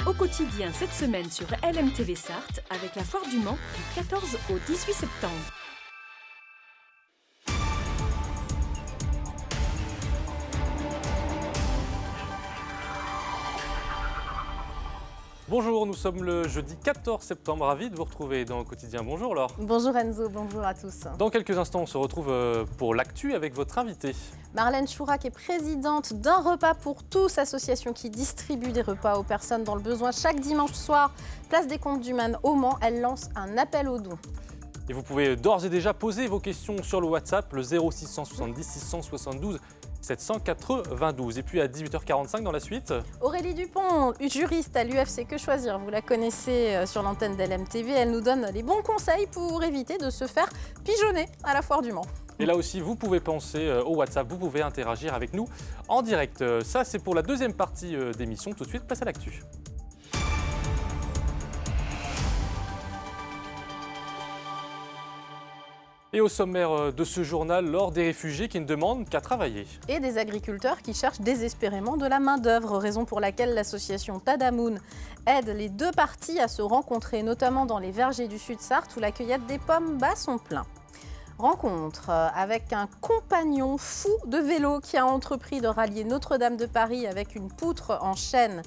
Au quotidien cette semaine sur LMTV Sarthe avec la Foire du Mans du 14 au 18 septembre. Bonjour, nous sommes le jeudi 14 septembre, ravi de vous retrouver dans le quotidien. Bonjour Laure. Bonjour Enzo, bonjour à tous. Dans quelques instants, on se retrouve pour l'actu avec votre invité. Marlène Chourac est présidente d'Un repas pour tous, association qui distribue des repas aux personnes dans le besoin. Chaque dimanche soir, place des Comptes du Maine au Mans, elle lance un appel aux dons. Et vous pouvez d'ores et déjà poser vos questions sur le WhatsApp, le 0670 672 792. Et puis à 18h45 dans la suite... Aurélie Dupont, juriste à l'UFC Que Choisir, vous la connaissez sur l'antenne d'LMTV, elle nous donne les bons conseils pour éviter de se faire pigeonner à la Foire du Mans. Et là aussi, vous pouvez penser au WhatsApp, vous pouvez interagir avec nous en direct. Ça, c'est pour la deuxième partie d'émission. Tout de suite, place à l'actu. Et au sommaire de ce journal, Laure, des réfugiés qui ne demandent qu'à travailler. Et des agriculteurs qui cherchent désespérément de la main-d'œuvre, raison pour laquelle l'association Tadamoun aide les deux parties à se rencontrer, notamment dans les vergers du Sud-Sarthe où la cueillette des pommes bat son plein. Rencontre avec un compagnon fou de vélo qui a entrepris de rallier Notre-Dame de Paris avec une poutre en chêne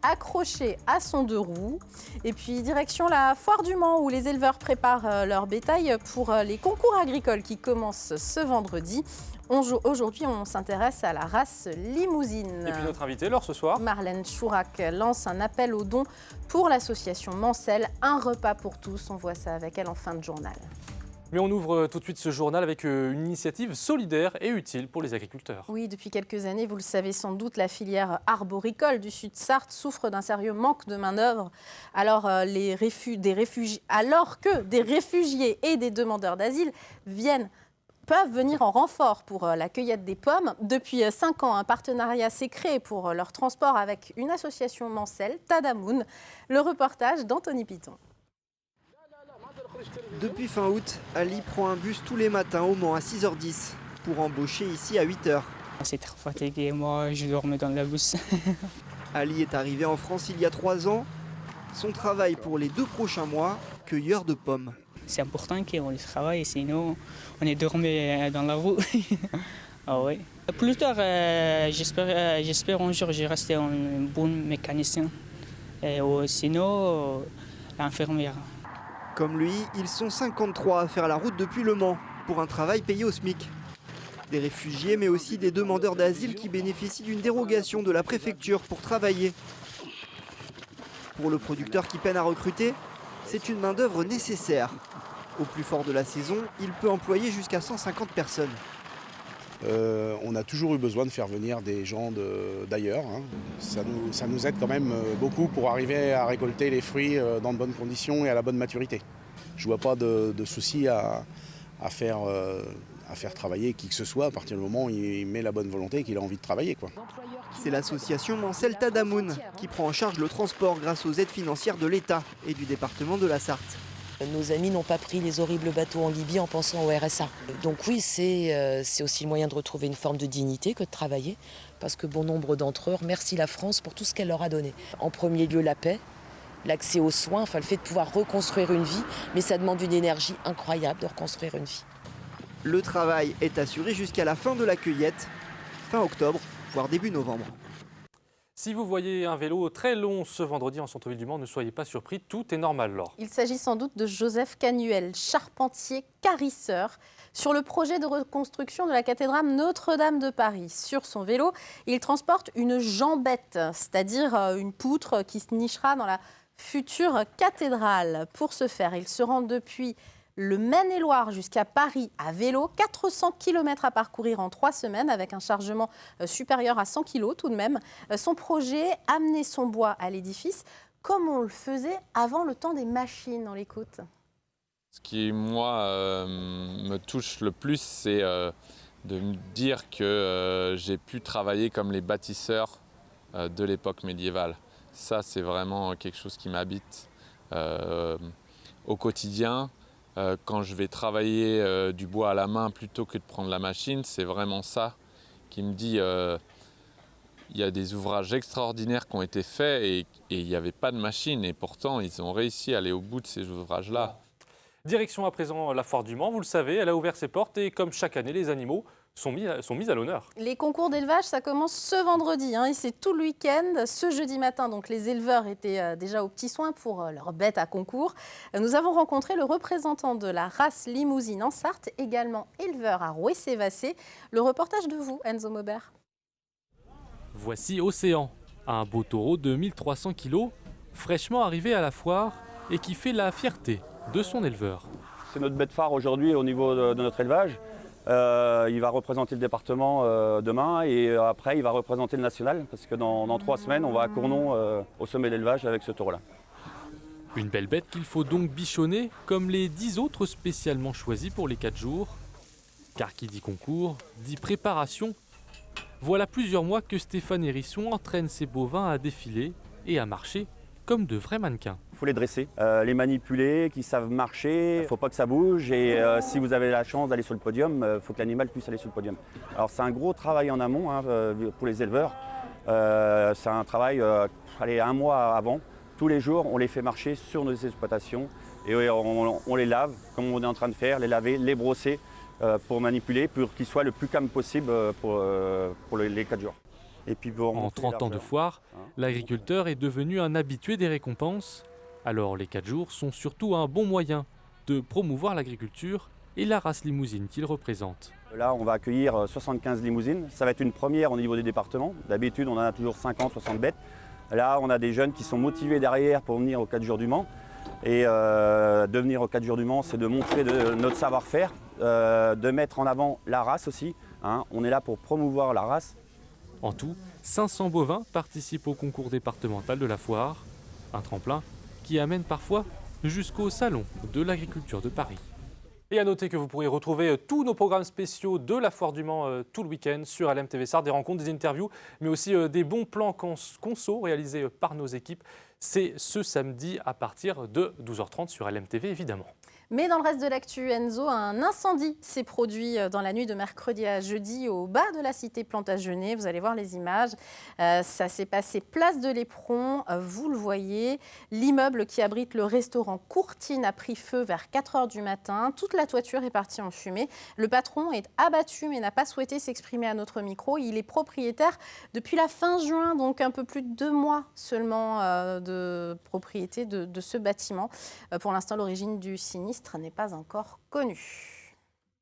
accroché à son deux roues. Et puis direction la Foire du Mans où les éleveurs préparent leur bétail pour les concours agricoles qui commencent ce vendredi. Aujourd'hui, on s'intéresse à la race limousine. Et puis notre invité, Laure, ce soir. Marlène Chourac lance un appel aux dons pour l'association Mancel, Un repas pour tous. On voit ça avec elle en fin de journal. Mais on ouvre tout de suite ce journal avec une initiative solidaire et utile pour les agriculteurs. Oui, depuis quelques années, vous le savez sans doute, la filière arboricole du Sud-Sarthe souffre d'un sérieux manque de main-d'œuvre. Alors que des réfugiés et des demandeurs d'asile peuvent venir en renfort pour la cueillette des pommes. Depuis 5 ans, un partenariat s'est créé pour leur transport avec une association Mancel, Tadamoun. Le reportage d'Anthony Piton. Depuis fin août, Ali prend un bus tous les matins au Mans à 6h10 pour embaucher ici à 8h. C'est trop fatigué, moi je dormais dans la bus. Ali est arrivé en France il y a 3 ans. Son travail pour les 2 prochains mois, cueilleur de pommes. C'est important qu'on travaille, sinon on est dormi dans la rue. Ah ouais. Plus tard, j'espère un jour je rester un bon mécanicien. Sinon, l'infirmière. Comme lui, ils sont 53 à faire la route depuis Le Mans pour un travail payé au SMIC. Des réfugiés mais aussi des demandeurs d'asile qui bénéficient d'une dérogation de la préfecture pour travailler. Pour le producteur qui peine à recruter, c'est une main-d'œuvre nécessaire. Au plus fort de la saison, il peut employer jusqu'à 150 personnes. On a toujours eu besoin de faire venir des gens d'ailleurs. Ça nous aide quand même beaucoup pour arriver à récolter les fruits dans de bonnes conditions et à la bonne maturité. Je ne vois pas de souci à faire travailler qui que ce soit à partir du moment où il met la bonne volonté et qu'il a envie de travailler, quoi. C'est l'association Mancel Tadamoun qui prend en charge le transport grâce aux aides financières de l'État et du département de la Sarthe. Nos amis n'ont pas pris les horribles bateaux en Libye en pensant au RSA. Donc oui, c'est aussi le moyen de retrouver une forme de dignité que de travailler, parce que bon nombre d'entre eux remercient la France pour tout ce qu'elle leur a donné. En premier lieu, la paix, l'accès aux soins, enfin le fait de pouvoir reconstruire une vie, mais ça demande une énergie incroyable de reconstruire une vie. Le travail est assuré jusqu'à la fin de la cueillette, fin octobre, voire début novembre. Si vous voyez un vélo très long ce vendredi en centre-ville du Mans, ne soyez pas surpris, tout est normal, Laure. Il s'agit sans doute de Joseph Canuel, charpentier carisseur, sur le projet de reconstruction de la cathédrale Notre-Dame de Paris. Sur son vélo, il transporte une jambette, c'est-à-dire une poutre qui se nichera dans la future cathédrale. Pour ce faire, il se rend depuis le Maine-et-Loire jusqu'à Paris à vélo, 400 km à parcourir en 3 semaines avec un chargement supérieur à 100 kg tout de même. Son projet, amener son bois à l'édifice comme on le faisait avant le temps des machines, on l'écoute. Ce qui, moi, me touche le plus, c'est de me dire que j'ai pu travailler comme les bâtisseurs de l'époque médiévale. Ça, c'est vraiment quelque chose qui m'habite au quotidien. Quand je vais travailler du bois à la main plutôt que de prendre la machine, c'est vraiment ça qui me dit Il y a des ouvrages extraordinaires qui ont été faits et il n'y avait pas de machine. Et pourtant, ils ont réussi à aller au bout de ces ouvrages-là. Direction à présent la Foire du Mans, vous le savez, elle a ouvert ses portes et comme chaque année, les animaux sont mis à l'honneur. Les concours d'élevage, ça commence ce vendredi et c'est tout le week-end. Ce jeudi matin, donc, les éleveurs étaient déjà aux petits soins pour leurs bêtes à concours. Nous avons rencontré le représentant de la race limousine en Sarthe, également éleveur à Rouessé-Vassé. Le reportage de vous, Enzo Maubert. Voici Océan, un beau taureau de 1300 kg, fraîchement arrivé à la foire et qui fait la fierté de son éleveur. C'est notre bête phare aujourd'hui au niveau de notre élevage. Il va représenter le département demain et après il va représenter le national parce que dans 3 semaines on va à Cournon au sommet de l'élevage avec ce taureau-là. Une belle bête qu'il faut donc bichonner comme les 10 autres spécialement choisis pour les 4 jours. Car qui dit concours, dit préparation. Voilà plusieurs mois que Stéphane Hérisson entraîne ses bovins à défiler et à marcher comme de vrais mannequins. Il faut les dresser, les manipuler, qu'ils savent marcher, il ne faut pas que ça bouge et si vous avez la chance d'aller sur le podium, il faut que l'animal puisse aller sur le podium. Alors c'est un gros travail en amont pour les éleveurs, c'est un travail 1 mois avant. Tous les jours on les fait marcher sur nos exploitations et on les lave comme on est en train de faire, les laver, les brosser pour manipuler, pour qu'ils soient le plus calmes possible pour les 4 jours. Et puis en 30 ans de foire, l'agriculteur est devenu un habitué des récompenses. Alors les 4 jours sont surtout un bon moyen de promouvoir l'agriculture et la race limousine qu'il représente. Là, on va accueillir 75 limousines. Ça va être une première au niveau des départements. D'habitude, on en a toujours 50, 60 bêtes. Là, on a des jeunes qui sont motivés derrière pour venir aux 4 jours du Mans. Et de venir aux 4 jours du Mans, c'est de montrer notre savoir-faire, de mettre en avant la race aussi. On est là pour promouvoir la race. En tout, 500 bovins participent au concours départemental de la foire, un tremplin qui amène parfois jusqu'au salon de l'agriculture de Paris. Et à noter que vous pourrez retrouver tous nos programmes spéciaux de la Foire du Mans tout le week-end sur LMTV Sarthe, des rencontres, des interviews, mais aussi des bons plans conso réalisés par nos équipes. C'est ce samedi à partir de 12h30 sur LMTV évidemment. Mais dans le reste de l'actu, Enzo, un incendie s'est produit dans la nuit de mercredi à jeudi au bas de la cité Plantagenet. Vous allez voir les images. Ça s'est passé place de l'Éperon, vous le voyez. L'immeuble qui abrite le restaurant Courtine a pris feu vers 4h du matin. Toute la toiture est partie en fumée. Le patron est abattu mais n'a pas souhaité s'exprimer à notre micro. Il est propriétaire depuis la fin juin, donc un peu plus de 2 mois seulement de propriété de ce bâtiment. Pour l'instant, l'origine du sinistre n'est pas encore connue.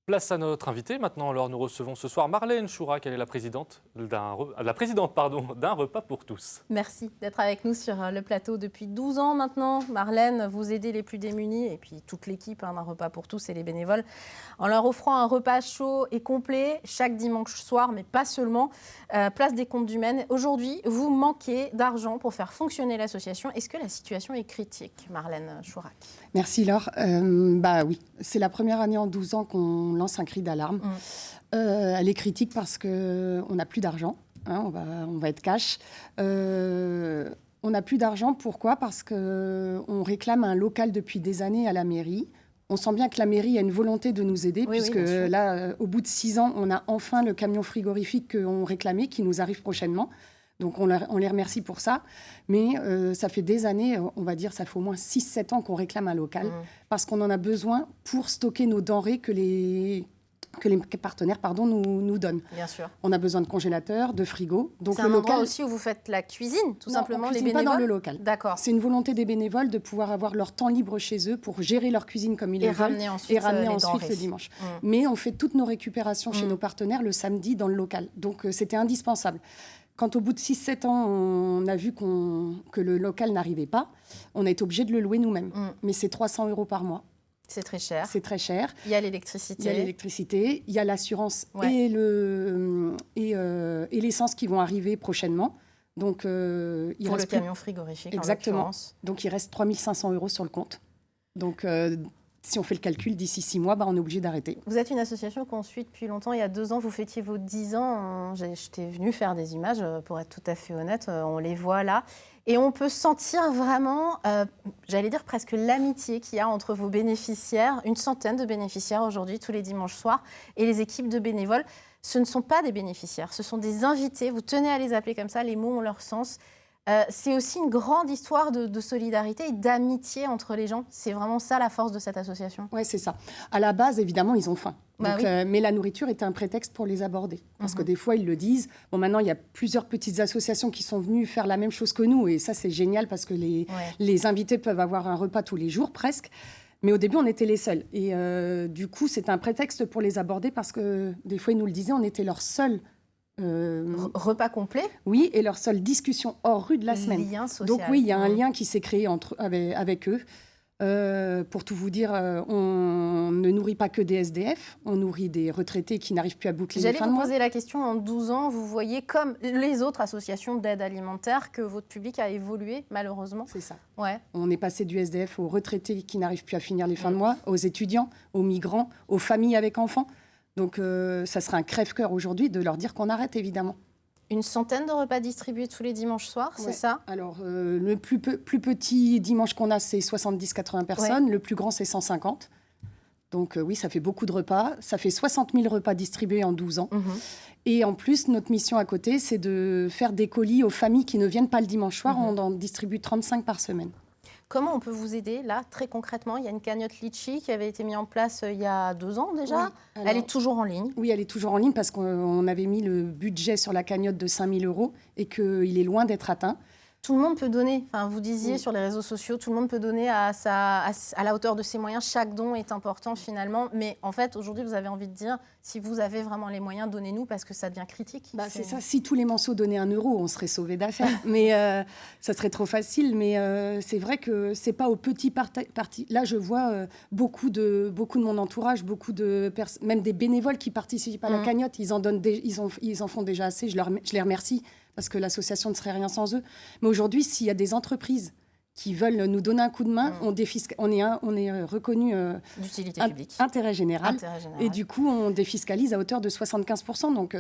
Place à notre invité. Maintenant, alors, nous recevons ce soir Marlène Chourac. Elle est la présidente d'un repas pour tous. Merci d'être avec nous sur le plateau depuis 12 ans maintenant. Marlène, vous aidez les plus démunis et puis toute l'équipe d'un repas pour tous et les bénévoles en leur offrant un repas chaud et complet chaque dimanche soir, mais pas seulement. Place des Comptes du Maine. Aujourd'hui, vous manquez d'argent pour faire fonctionner l'association. Est-ce que la situation est critique, Marlène Chourac? Merci Laure. Oui, c'est la première année en 12 ans qu'on lance un cri d'alarme. Elle est critique parce qu'on n'a plus d'argent. On va être cash. On n'a plus d'argent, pourquoi? Parce qu'on réclame un local depuis des années à la mairie. On sent bien que la mairie a une volonté de nous aider, puisque là, au bout de 6 ans, on a enfin le camion frigorifique qu'on réclamait, qui nous arrive prochainement. Donc on les remercie pour ça. Mais ça fait des années, on va dire, ça fait au moins 6-7 ans qu'on réclame un local, parce qu'on en a besoin pour stocker nos denrées que les partenaires nous donnent. Bien sûr. On a besoin de congélateurs, de frigos. Donc c'est un endroit aussi où vous faites la cuisine, tout simplement, les bénévoles? Pas dans le local. D'accord. C'est une volonté des bénévoles de pouvoir avoir leur temps libre chez eux pour gérer leur cuisine comme ils le veulent et ramener ensuite le dimanche. Mais on fait toutes nos récupérations chez nos partenaires le samedi dans le local. Donc c'était indispensable. Quand au bout de 6-7 ans, on a vu que le local n'arrivait pas, on a été obligé de le louer nous-mêmes. Mais c'est 300 € par mois. C'est très cher. C'est très cher. Il y a l'électricité. Il y a l'assurance et l'essence qui vont arriver prochainement. Donc, pour le camion frigorifique, exactement. Donc, il reste 3 500 € sur le compte. Donc, si on fait le calcul, d'ici 6 mois, on est obligé d'arrêter. Vous êtes une association qu'on suit depuis longtemps. Il y a 2 ans, vous fêtiez vos 10 ans. J'étais venue faire des images, pour être tout à fait honnête. On les voit là. Et on peut sentir vraiment, j'allais dire presque l'amitié qu'il y a entre vos bénéficiaires, une centaine de bénéficiaires aujourd'hui, tous les dimanches soirs, et les équipes de bénévoles. ce ne sont pas des bénéficiaires, ce sont des invités. Vous tenez à les appeler comme ça, les mots ont leur sens. C'est aussi une grande histoire de solidarité et d'amitié entre les gens. C'est vraiment ça la force de cette association. Oui, c'est ça. À la base, évidemment, ils ont faim. Bah Donc, oui. Mais la nourriture était un prétexte pour les aborder. Parce que des fois, ils le disent. Bon, maintenant, il y a plusieurs petites associations qui sont venues faire la même chose que nous. Et ça, c'est génial parce que les invités peuvent avoir un repas tous les jours, presque. Mais au début, on était les seuls. Et du coup, c'est un prétexte pour les aborder parce que des fois, ils nous le disaient, on était leur seul repas complet. Oui, et leur seule discussion hors rue de la semaine. Lien social. Donc oui, il y a un lien qui s'est créé avec eux. Pour tout vous dire, on ne nourrit pas que des SDF, on nourrit des retraités qui n'arrivent plus à boucler les fins de mois. J'allais vous poser la question, en 12 ans, vous voyez, comme les autres associations d'aide alimentaire, que votre public a évolué, malheureusement. C'est ça. Ouais. On est passé du SDF aux retraités qui n'arrivent plus à finir les fins de mois, aux étudiants, aux migrants, aux familles avec enfants. Donc ça serait un crève-cœur aujourd'hui de leur dire qu'on arrête, évidemment. Une centaine de repas distribués tous les dimanches soirs, c'est ça? Alors, le plus petit dimanche qu'on a, c'est 70-80 personnes. Le plus grand, c'est 150. Donc oui, ça fait beaucoup de repas. Ça fait 60 000 repas distribués en 12 ans. Et en plus, notre mission à côté, c'est de faire des colis aux familles qui ne viennent pas le dimanche soir. On en distribue 35 par semaine. Comment on peut vous aider, là, très concrètement? Il y a une cagnotte Litchi qui avait été mise en place il y a 2 ans déjà. Oui, alors, elle est toujours en ligne? Oui, elle est toujours en ligne parce qu'on avait mis le budget sur la cagnotte de 5 000 € et qu'il est loin d'être atteint. Tout le monde peut donner. Enfin, vous disiez sur les réseaux sociaux, tout le monde peut donner à la hauteur de ses moyens. Chaque don est important finalement. Mais en fait, aujourd'hui, vous avez envie de dire, si vous avez vraiment les moyens, donnez-nous parce que ça devient critique. C'est ça. Si tous les Manceaux donnaient 1 €, on serait sauvés d'affaires. Mais ça serait trop facile. Mais c'est vrai que c'est pas au petit parti. Là, je vois beaucoup de mon entourage, même des bénévoles qui participent à la cagnotte. Ils en font déjà assez. Je les remercie. Parce que l'association ne serait rien sans eux. Mais aujourd'hui, s'il y a des entreprises qui veulent nous donner un coup de main, on est reconnu d'utilité publique, intérêt général. Et du coup, on défiscalise à hauteur de 75%. Donc,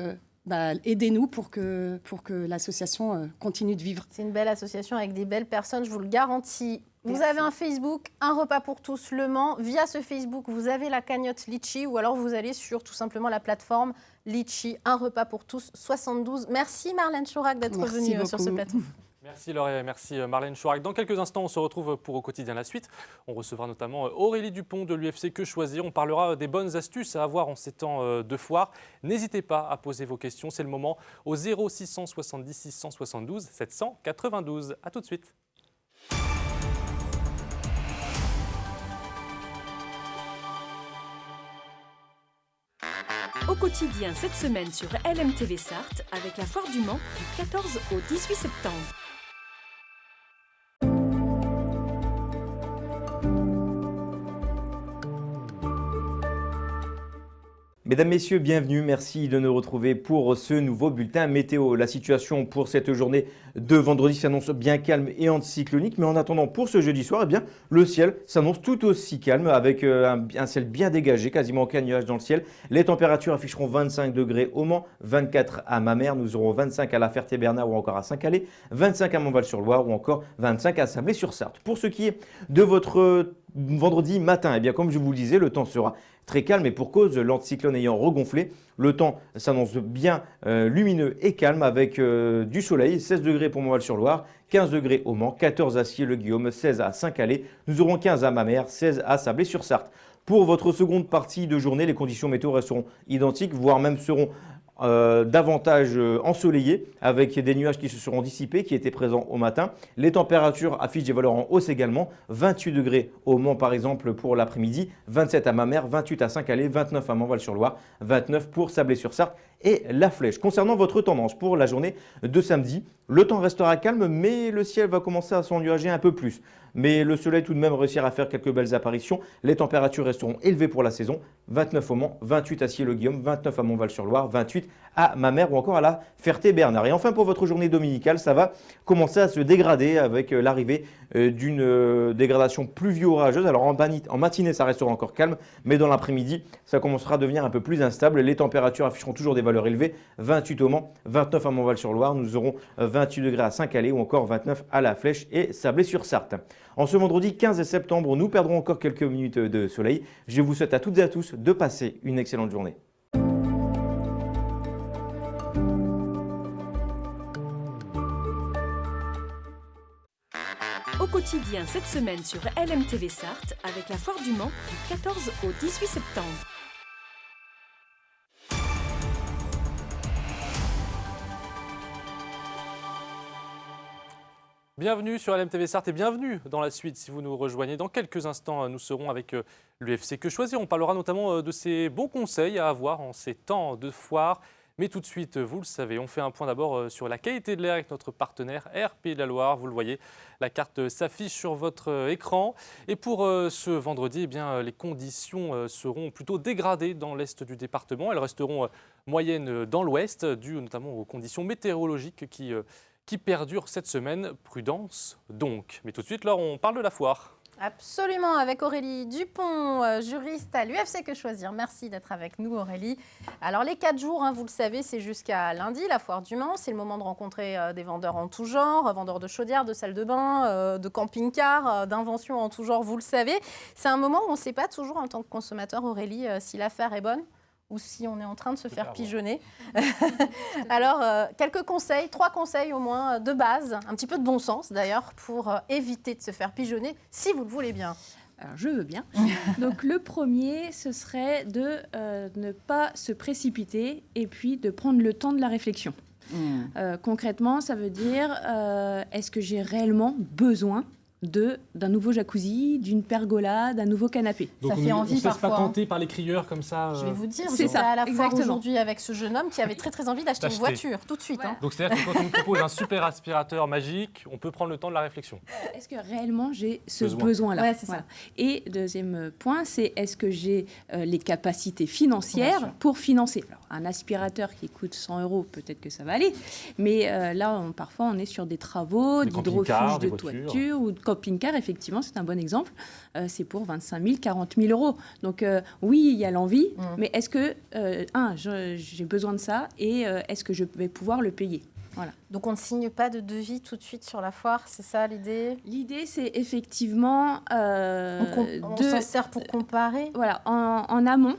aidez-nous pour que l'association continue de vivre. C'est une belle association avec des belles personnes, je vous le garantis. Vous avez un Facebook, Un repas pour tous Le Mans. Via ce Facebook, vous avez la cagnotte Litchi ou alors vous allez sur tout simplement la plateforme Litchi, Un repas pour tous 72. Merci Marlène Chourac d'être venue sur ce plateau. Merci Laure, merci Marlène Chourac. Dans quelques instants, on se retrouve pour Au quotidien la suite. On recevra notamment Aurélie Dupont de l'UFC Que Choisir. On parlera des bonnes astuces à avoir en ces temps de foire. N'hésitez pas à poser vos questions. C'est le moment au 0670 672 792. À tout de suite. Au quotidien cette semaine sur LMTV Sarthe avec la foire du Mans du 14 au 18 septembre. Mesdames, Messieurs, bienvenue. Merci de nous retrouver pour ce nouveau bulletin météo. La situation pour cette journée de vendredi s'annonce bien calme et anticyclonique. Mais en attendant, pour ce jeudi soir, eh bien, le ciel s'annonce tout aussi calme avec un ciel bien dégagé, quasiment aucun nuage dans le ciel. Les températures afficheront 25 degrés au Mans, 24 à Mamers. Nous aurons 25 à La Ferté-Bernard ou encore à Saint-Calais, 25 à Montval-sur-Loire ou encore 25 à Sablé-sur-Sarthe. Pour ce qui est de votre vendredi matin, eh bien, comme je vous le disais, le temps sera très calme et pour cause, l'anticyclone ayant regonflé, le temps s'annonce bien lumineux et calme avec du soleil, 16 degrés pour Montval-sur-Loire, 15 degrés au Mans, 14 à Sieux-le-Guillaume, 16 à Saint-Calais, nous aurons 15 à Mamers, 16 à Sablé-sur-Sarthe. Pour votre seconde partie de journée, les conditions météo resteront identiques, voire même seront davantage ensoleillé avec des nuages qui se seront dissipés, qui étaient présents au matin. Les températures affichent des valeurs en hausse également. 28 degrés au Mans par exemple pour l'après-midi, 27 à Mamers, 28 à Saint-Calais, 29 à Montval-sur-Loire, 29 pour Sablé-sur-Sarthe et La Flèche. Concernant votre tendance pour la journée de samedi, le temps restera calme mais le ciel va commencer à s'ennuager un peu plus. Mais le soleil tout de même réussira à faire quelques belles apparitions. Les températures resteront élevées pour la saison. 29 au Mans, 28 à Sieux-le-Guillaume, 29 à Montval-sur-Loire, 28 à Mamers ou encore à La Ferté-Bernard. Et enfin pour votre journée dominicale, ça va commencer à se dégrader avec l'arrivée d'une dégradation pluvio-orageuse. Alors en matinée, ça restera encore calme, mais dans l'après-midi, ça commencera à devenir un peu plus instable. Les températures afficheront toujours des valeurs élevées. 28 au Mans, 29 à Montval-sur-Loire. Nous aurons 28 degrés à Saint-Calais ou encore 29 à La Flèche et Sablé-sur-Sarthe. En ce vendredi 15 septembre, nous perdrons encore quelques minutes de soleil. Je vous souhaite à toutes et à tous de passer une excellente journée. au quotidien cette semaine sur LMTV Sarthe avec la Foire du Mans du 14 au 18 septembre. Bienvenue sur LMTV Sarthe et bienvenue dans la suite si vous nous rejoignez. Dans quelques instants, nous serons avec l'UFC Que Choisir. On parlera notamment de ces bons conseils à avoir en ces temps de foire. Mais tout de suite, vous le savez, on fait un point d'abord sur la qualité de l'air avec notre partenaire Air Pays de la Loire. Vous le voyez, la carte s'affiche sur votre écran. Et pour ce vendredi, eh bien, les conditions seront plutôt dégradées dans l'est du département. Elles resteront moyennes dans l'ouest, dues notamment aux conditions météorologiques qui perdurent cette semaine. Prudence donc. Mais tout de suite, Laure, on parle de la foire. Absolument, avec Aurélie Dupont, juriste à l'UFC Que Choisir. Merci d'être avec nous, Aurélie. Alors, les 4 jours, vous le savez, c'est jusqu'à lundi, la Foire du Mans. C'est le moment de rencontrer des vendeurs en tout genre, vendeurs de chaudières, de salles de bain, de camping-cars, d'inventions en tout genre, vous le savez. C'est un moment où on ne sait pas toujours, en tant que consommateur, Aurélie, si l'affaire est bonne ou si on est en train de se faire pigeonner. Alors, quelques conseils, 3 conseils au moins de base, un petit peu de bon sens d'ailleurs, pour éviter de se faire pigeonner, si vous le voulez bien. Alors, je veux bien. Donc, le premier, ce serait de ne pas se précipiter et puis de prendre le temps de la réflexion. Concrètement, ça veut dire, est-ce que j'ai réellement besoin d'un nouveau jacuzzi, d'une pergola, d'un nouveau canapé. Donc ça fait envie parfois. On ne se laisse pas tenter par les crieurs comme ça. Je vais vous dire, c'est ça, à la foire exactement. Aujourd'hui avec ce jeune homme qui avait très envie d'acheter une voiture tout de suite. Ouais. Donc c'est-à-dire que quand on nous propose un super aspirateur magique, on peut prendre le temps de la réflexion. Est-ce que réellement j'ai ce besoin-là? Ouais, c'est ça. Et deuxième point, c'est est-ce que j'ai les capacités financières pour financer? Alors, un aspirateur qui coûte 100 €, peut-être que ça va aller. Mais là, parfois, on est sur des travaux, d'hydrofuge de toiture ou de camping-car. Effectivement, c'est un bon exemple. C'est pour 25 000, 40 000 €. Donc, oui, il y a l'envie, mais est-ce que, j'ai besoin de ça et est-ce que je vais pouvoir le payer? Voilà. Donc, on ne signe pas de devis tout de suite sur la foire, c'est ça l'idée? L'idée, c'est effectivement... on s'en sert pour comparer? Voilà, en amont,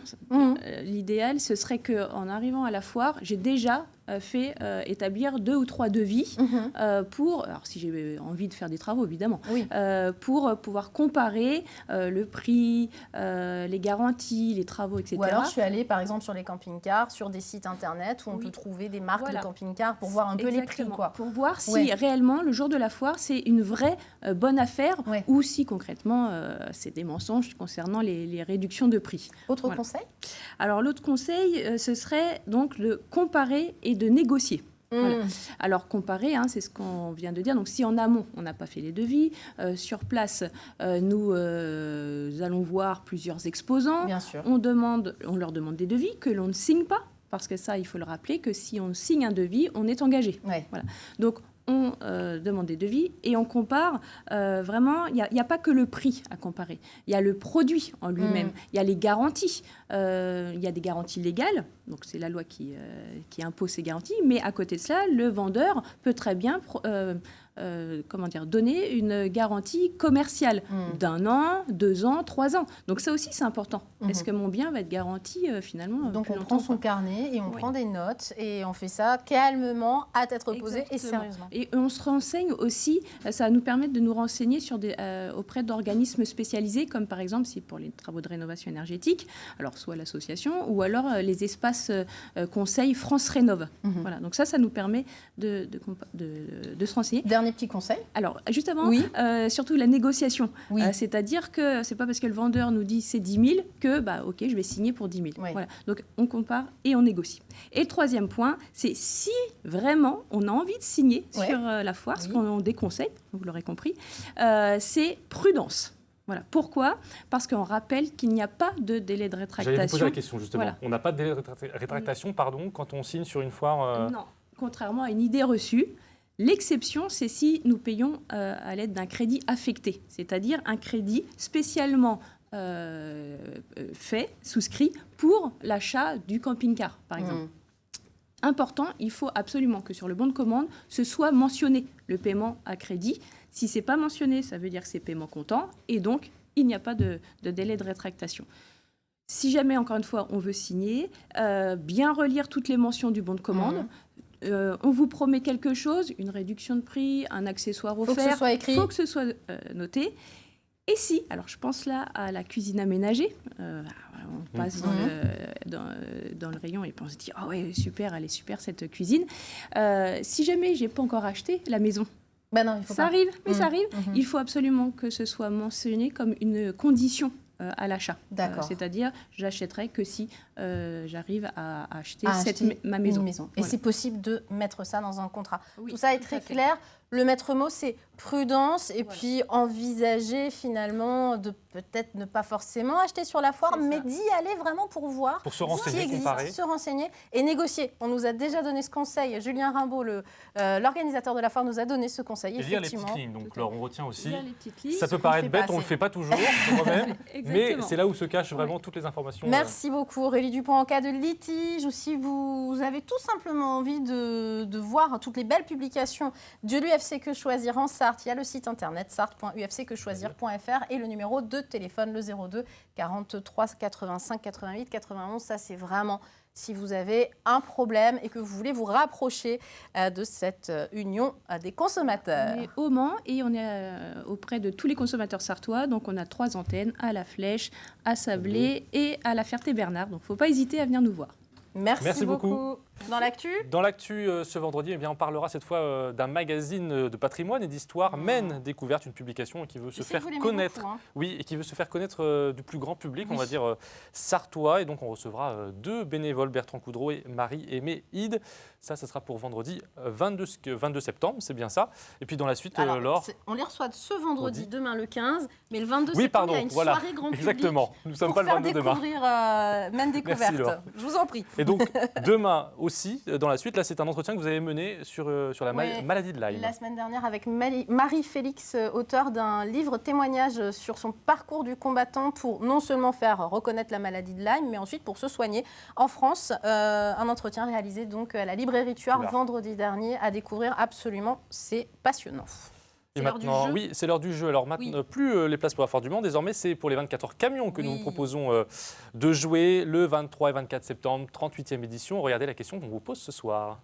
l'idéal, ce serait qu'en arrivant à la foire, j'ai déjà fait établir 2 ou 3 devis pour, alors si j'ai envie de faire des travaux évidemment, pour pouvoir comparer le prix, les garanties, les travaux, etc. Ou alors je suis allée par exemple sur les camping-cars, sur des sites internet où on peut trouver des marques de camping-cars pour voir un peu les prix. Quoi. Pour voir si réellement le jour de la foire c'est une vraie bonne affaire ou si concrètement c'est des mensonges concernant les réductions de prix. Autre conseil? Alors l'autre conseil, ce serait donc de comparer et de négocier. Voilà. Alors comparer, c'est ce qu'on vient de dire. Donc si en amont, on n'a pas fait les devis, sur place, nous allons voir plusieurs exposants. Bien sûr. On leur demande des devis que l'on ne signe pas, parce que ça, il faut le rappeler, que si on signe un devis, on est engagé. Ouais. Voilà. Donc on demande des devis et on compare. Vraiment, il n'y a pas que le prix à comparer. Il y a le produit en lui-même. Il y a les garanties. Il y a des garanties légales. Donc, c'est la loi qui impose ces garanties. Mais à côté de cela, le vendeur peut très bien donner une garantie commerciale d'1 an, 2 ans, 3 ans. Donc, ça aussi, c'est important. Est-ce que mon bien va être garanti finalement? Donc, on prend son carnet et on prend des notes et on fait ça calmement, à tête reposée et sérieusement. Et on se renseigne aussi, ça va nous permettre de nous renseigner auprès d'organismes spécialisés, comme par exemple, si pour les travaux de rénovation énergétique, alors soit l'association ou alors les espaces conseils France Rénov'. Voilà, donc ça nous permet de se renseigner. Dernier petit conseil. Alors, juste avant, surtout la négociation. C'est-à-dire que c'est pas parce que le vendeur nous dit c'est 10 000 que, OK, je vais signer pour 10 000. Oui. Voilà. Donc, on compare et on négocie. Et le troisième point, c'est si vraiment on a envie de signer sur la foire, ce qu'on déconseille, vous l'aurez compris, c'est prudence. Voilà. Pourquoi? Parce qu'on rappelle qu'il n'y a pas de délai de rétractation. J'allais vous poser la question justement. Voilà. On n'a pas de délai de rétractation, quand on signe sur une foire. Non, contrairement à une idée reçue. L'exception, c'est si nous payons à l'aide d'un crédit affecté, c'est-à-dire un crédit spécialement souscrit pour l'achat du camping-car, par exemple. Important, il faut absolument que sur le bon de commande, ce soit mentionné le paiement à crédit. Si ce n'est pas mentionné, ça veut dire que c'est paiement comptant et donc il n'y a pas de délai de rétractation. Si jamais, encore une fois, on veut signer, bien relire toutes les mentions du bon de commande, on vous promet quelque chose, une réduction de prix, un accessoire offert. Faut que ce soit écrit. Faut que ce soit noté. Et si, alors je pense là à la cuisine aménagée, on passe dans le rayon et on se dit « Ah ouais, super, elle est super cette cuisine ». Si jamais j'ai pas encore acheté la maison, ben non, il faut ça pas. arrive, mais ça arrive, il faut absolument que ce soit mentionné comme une condition à l'achat. D'accord. C'est-à-dire, j'achèterai que si j'arrive à acheter ma maison. maison. Et Voilà. c'est possible de mettre ça dans un contrat. Oui, tout ça est tout très à fait. clair. Le maître mot, c'est prudence et puis envisager finalement de peut-être ne pas forcément acheter sur la foire, mais d'y aller vraiment pour voir Pour se ce qui renseigner, existe, comparer. se renseigner et négocier. On nous a déjà donné ce conseil. Julien Rimbaud, l'organisateur de la foire, nous a donné ce conseil. Et lire les effectivement. petites lignes, donc Laure, on retient aussi. Lire les petites lignes. Ça peut On paraître le fait bête, pas on ne le assez. fait pas toujours, quand même, mais Exactement. c'est là où se cachent vraiment toutes les informations. Merci beaucoup Aurélie Dupont. En cas de litige ou si vous avez tout simplement envie de voir toutes les belles publications de l'UFC Que Choisir en Sarthe, il y a le site internet sarthe.ufcquechoisir.fr et le numéro de téléphone, le 02 43 85 88 91. Ça, c'est vraiment si vous avez un problème et que vous voulez vous rapprocher de cette union des consommateurs. On est au Mans et on est auprès de tous les consommateurs sartois. Donc, on a 3 antennes à La Flèche, à Sablé et à La Ferté-Bernard. Donc, il ne faut pas hésiter à venir nous voir. Merci beaucoup. Dans l'actu Dans l'actu ce vendredi, eh bien, on parlera cette fois d'un magazine de patrimoine et d'histoire, Maine Découverte, une publication qui veut se faire connaître. Beaucoup, hein. Oui, et qui veut se faire connaître du plus grand public, on va dire sartois. Et donc on recevra 2 bénévoles, Bertrand Coudreau et Marie-Aimée Hide. Ça sera pour vendredi 22 septembre, c'est bien ça. Et puis dans la suite, Alors, Laure. on les reçoit ce vendredi, demain le 15, mais le 22 Oui, septembre, pardon, il y a une voilà, soirée grand public. exactement. Nous ne sommes pas le 22 demain. Pour faire découvrir Maine Découverte. Merci, Laure. Je vous en prie. Et donc demain aussi, dans la suite, là c'est un entretien que vous avez mené sur la maladie de Lyme. La semaine dernière avec Marie-Félix, auteure d'un livre témoignage sur son parcours du combattant pour non seulement faire reconnaître la maladie de Lyme, mais ensuite pour se soigner en France. Un entretien réalisé donc à la librairie Tuard vendredi dernier à découvrir absolument, c'est passionnant. Et maintenant, oui, c'est l'heure du jeu. Alors maintenant, plus les places pour la Foire du Mans, désormais c'est pour les 24 heures camions que nous vous proposons de jouer le 23 et 24 septembre, 38e édition. Regardez la question qu'on vous pose ce soir.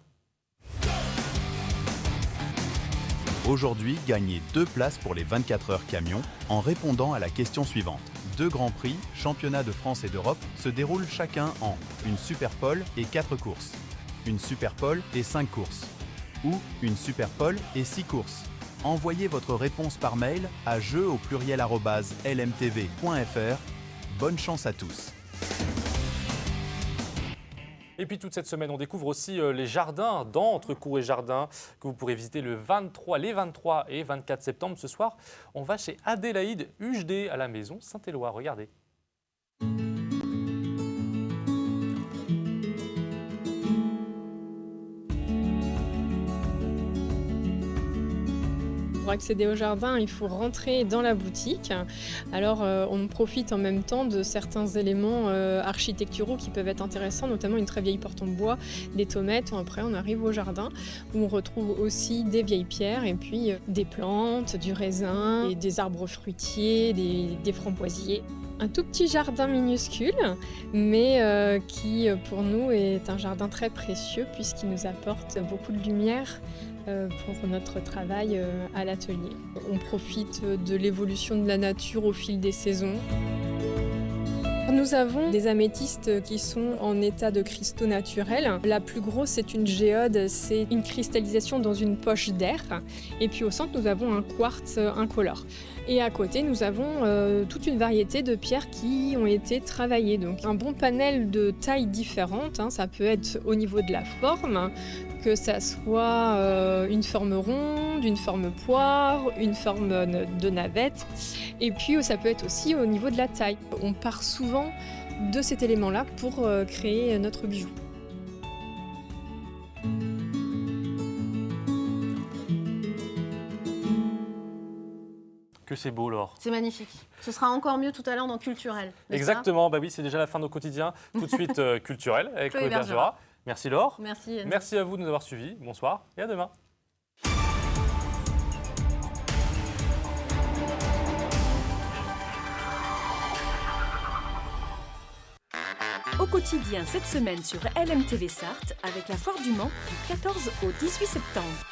Aujourd'hui, gagnez 2 places pour les 24 heures camions en répondant à la question suivante. 2 grands prix, championnats de France et d'Europe, se déroulent chacun en une Super Pole et 4 courses, une Super Pole et 5 courses, ou une Super Pole et 6 courses. Envoyez votre réponse par mail à jeu@lmtv.fr. Bonne chance à tous. Et puis toute cette semaine, on découvre aussi les jardins d'Entrecourt et Jardins que vous pourrez visiter les 23 et 24 septembre. Ce soir, on va chez Adélaïde Hugedé à la maison Saint-Éloi. Regardez. Pour accéder au jardin, il faut rentrer dans la boutique. Alors, on profite en même temps de certains éléments architecturaux qui peuvent être intéressants, notamment une très vieille porte en bois, des tomates. Après, on arrive au jardin où on retrouve aussi des vieilles pierres et puis des plantes, du raisin, et des arbres fruitiers, des framboisiers. Un tout petit jardin minuscule, mais qui pour nous est un jardin très précieux puisqu'il nous apporte beaucoup de lumière pour notre travail à l'atelier. On profite de l'évolution de la nature au fil des saisons. Nous avons des améthystes qui sont en état de cristaux naturels. La plus grosse, c'est une géode, c'est une cristallisation dans une poche d'air. Et puis au centre, nous avons un quartz incolore. Et à côté, nous avons toute une variété de pierres qui ont été travaillées. Donc un bon panel de tailles différentes, ça peut être au niveau de la forme, que ça soit une forme ronde, une forme poire, une forme de navette. Et puis ça peut être aussi au niveau de la taille. On part souvent de cet élément-là pour créer notre bijou. Que c'est beau, Laure. C'est magnifique. Ce sera encore mieux tout à l'heure dans Culturel. Exactement, bah oui, c'est déjà la fin de nos quotidiens. Tout de suite, Culturel avec Chloé Bergera. Merci Laure. Merci. Merci à vous de nous avoir suivis. Bonsoir et à demain. Au quotidien. quotidien cette semaine sur LMTV Sarthe avec la Foire du Mans du 14 au 18 septembre.